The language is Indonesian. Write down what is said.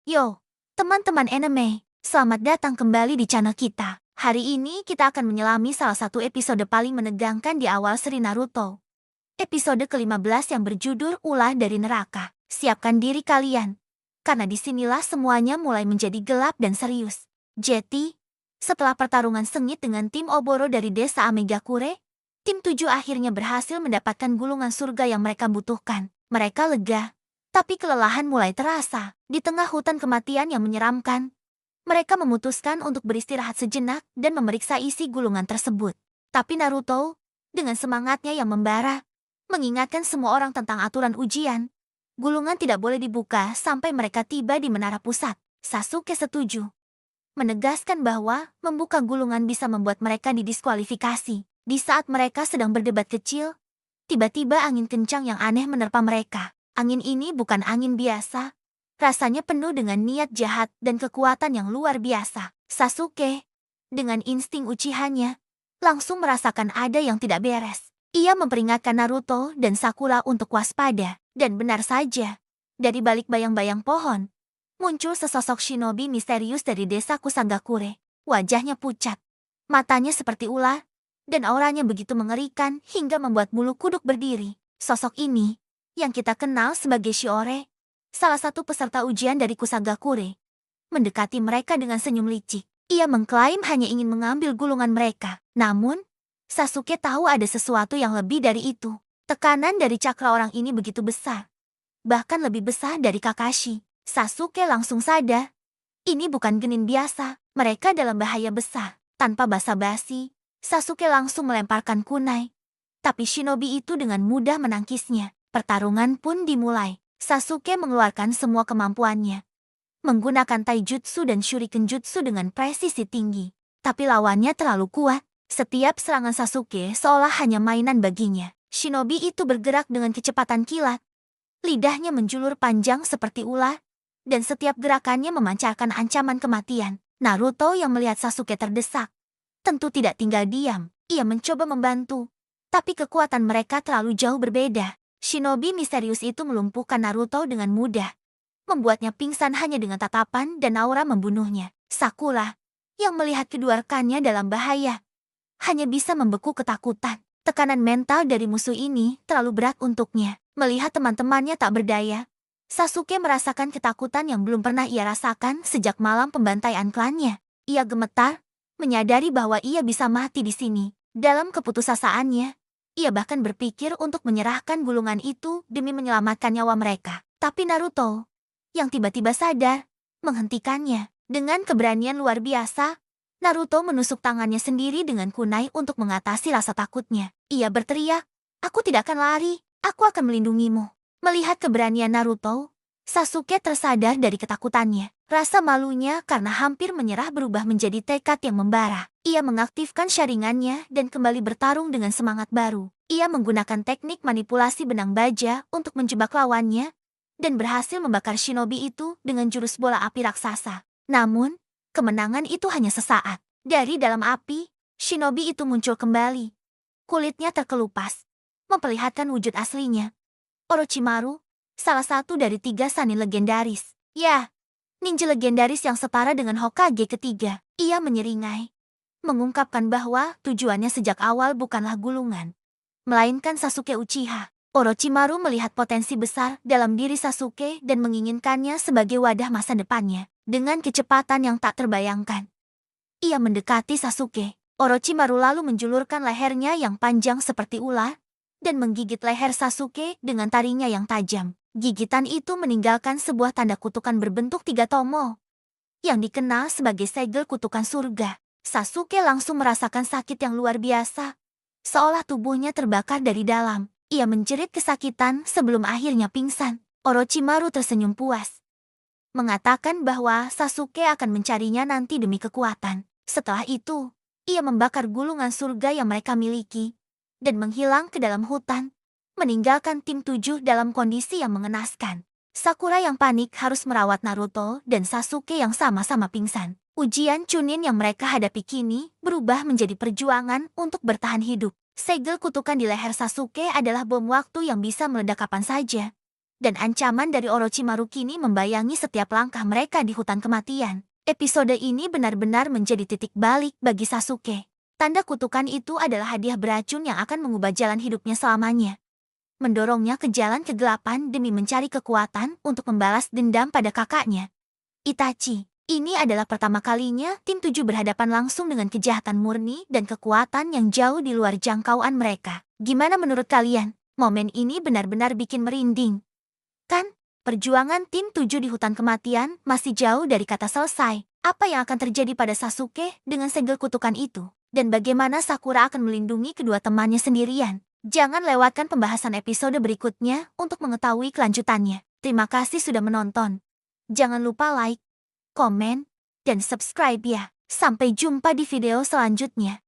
Yo, teman-teman anime, selamat datang kembali di channel kita. Hari ini kita akan menyelami salah satu episode paling menegangkan di awal seri Naruto. Episode ke-15 yang berjudul Ulah dari Neraka. Siapkan diri kalian, karena disinilah semuanya mulai menjadi gelap dan serius. Jetty, setelah pertarungan sengit dengan tim Oboro dari desa Amegakure, tim 7 akhirnya berhasil mendapatkan gulungan surga yang mereka butuhkan. Mereka lega. Tapi kelelahan mulai terasa. Di tengah hutan kematian yang menyeramkan, mereka memutuskan untuk beristirahat sejenak dan memeriksa isi gulungan tersebut. Tapi Naruto, dengan semangatnya yang membara, mengingatkan semua orang tentang aturan ujian. Gulungan tidak boleh dibuka sampai mereka tiba di menara pusat. Sasuke setuju, menegaskan bahwa membuka gulungan bisa membuat mereka didiskualifikasi. Di saat mereka sedang berdebat kecil, tiba-tiba angin kencang yang aneh menerpa mereka. Angin ini bukan angin biasa. Rasanya penuh dengan niat jahat dan kekuatan yang luar biasa. Sasuke, dengan insting Uchiha-nya, langsung merasakan ada yang tidak beres. Ia memperingatkan Naruto dan Sakura untuk waspada. Dan benar saja, dari balik bayang-bayang pohon, muncul sesosok shinobi misterius dari desa Kusagakure. Wajahnya pucat, matanya seperti ular, dan auranya begitu mengerikan hingga membuat bulu kuduk berdiri. Sosok ini yang kita kenal sebagai Shiore, salah satu peserta ujian dari Kusagakure, mendekati mereka dengan senyum licik. Ia mengklaim hanya ingin mengambil gulungan mereka. Namun, Sasuke tahu ada sesuatu yang lebih dari itu. Tekanan dari cakra orang ini begitu besar. Bahkan lebih besar dari Kakashi. Sasuke langsung sadar, ini bukan genin biasa. Mereka dalam bahaya besar. Tanpa basa-basi, Sasuke langsung melemparkan kunai. Tapi shinobi itu dengan mudah menangkisnya. Pertarungan pun dimulai. Sasuke mengeluarkan semua kemampuannya, menggunakan taijutsu dan shuriken jutsu dengan presisi tinggi. Tapi lawannya terlalu kuat. Setiap serangan Sasuke seolah hanya mainan baginya. Shinobi itu bergerak dengan kecepatan kilat. Lidahnya menjulur panjang seperti ular, dan setiap gerakannya memancarkan ancaman kematian. Naruto yang melihat Sasuke terdesak, tentu tidak tinggal diam. Ia mencoba membantu, tapi kekuatan mereka terlalu jauh berbeda. Shinobi misterius itu melumpuhkan Naruto dengan mudah, membuatnya pingsan hanya dengan tatapan dan aura membunuhnya. Sakura, yang melihat kedua rekannya dalam bahaya, hanya bisa membeku ketakutan. Tekanan mental dari musuh ini terlalu berat untuknya. Melihat teman-temannya tak berdaya, Sasuke merasakan ketakutan yang belum pernah ia rasakan sejak malam pembantaian klannya. Ia gemetar, menyadari bahwa ia bisa mati di sini. Dalam keputusasaannya, ia bahkan berpikir untuk menyerahkan gulungan itu demi menyelamatkan nyawa mereka. Tapi Naruto, yang tiba-tiba sadar, menghentikannya. Dengan keberanian luar biasa, Naruto menusuk tangannya sendiri dengan kunai untuk mengatasi rasa takutnya. Ia berteriak, "Aku tidak akan lari, aku akan melindungimu." Melihat keberanian Naruto, Sasuke tersadar dari ketakutannya. Rasa malunya karena hampir menyerah berubah menjadi tekad yang membara. Ia mengaktifkan sharingannya dan kembali bertarung dengan semangat baru. Ia menggunakan teknik manipulasi benang baja untuk menjebak lawannya, dan berhasil membakar shinobi itu dengan jurus bola api raksasa. Namun, kemenangan itu hanya sesaat. Dari dalam api, shinobi itu muncul kembali. Kulitnya terkelupas, memperlihatkan wujud aslinya. Orochimaru, salah satu dari 3 Sannin legendaris. Ya, ninja legendaris yang setara dengan Hokage ketiga. Ia menyeringai, mengungkapkan bahwa tujuannya sejak awal bukanlah gulungan, melainkan Sasuke Uchiha. Orochimaru melihat potensi besar dalam diri Sasuke dan menginginkannya sebagai wadah masa depannya. Dengan kecepatan yang tak terbayangkan, ia mendekati Sasuke. Orochimaru lalu menjulurkan lehernya yang panjang seperti ular dan menggigit leher Sasuke dengan taringnya yang tajam. Gigitan itu meninggalkan sebuah tanda kutukan berbentuk 3 tomo, yang dikenal sebagai segel kutukan surga. Sasuke langsung merasakan sakit yang luar biasa, seolah tubuhnya terbakar dari dalam. Ia menjerit kesakitan sebelum akhirnya pingsan. Orochimaru tersenyum puas, mengatakan bahwa Sasuke akan mencarinya nanti demi kekuatan. Setelah itu, ia membakar gulungan surga yang mereka miliki dan menghilang ke dalam hutan, meninggalkan tim 7 dalam kondisi yang mengenaskan. Sakura yang panik harus merawat Naruto dan Sasuke yang sama-sama pingsan. Ujian Chunin yang mereka hadapi kini berubah menjadi perjuangan untuk bertahan hidup. Segel kutukan di leher Sasuke adalah bom waktu yang bisa meledak kapan saja. dan ancaman dari Orochimaru kini membayangi setiap langkah mereka di hutan kematian. Episode ini benar-benar menjadi titik balik bagi Sasuke. Tanda kutukan itu adalah hadiah beracun yang akan mengubah jalan hidupnya selamanya. Mendorongnya ke jalan kegelapan demi mencari kekuatan untuk membalas dendam pada kakaknya. Itachi, ini adalah pertama kalinya tim 7 berhadapan langsung dengan kejahatan murni dan kekuatan yang jauh di luar jangkauan mereka. Gimana menurut kalian? Momen ini benar-benar bikin merinding. Kan, perjuangan tim 7 di hutan kematian masih jauh dari kata selesai. Apa yang akan terjadi pada Sasuke dengan segel kutukan itu? Dan bagaimana Sakura akan melindungi kedua temannya sendirian? Jangan lewatkan pembahasan episode berikutnya untuk mengetahui kelanjutannya. Terima kasih sudah menonton. Jangan lupa like, komen, dan subscribe ya. Sampai jumpa di video selanjutnya.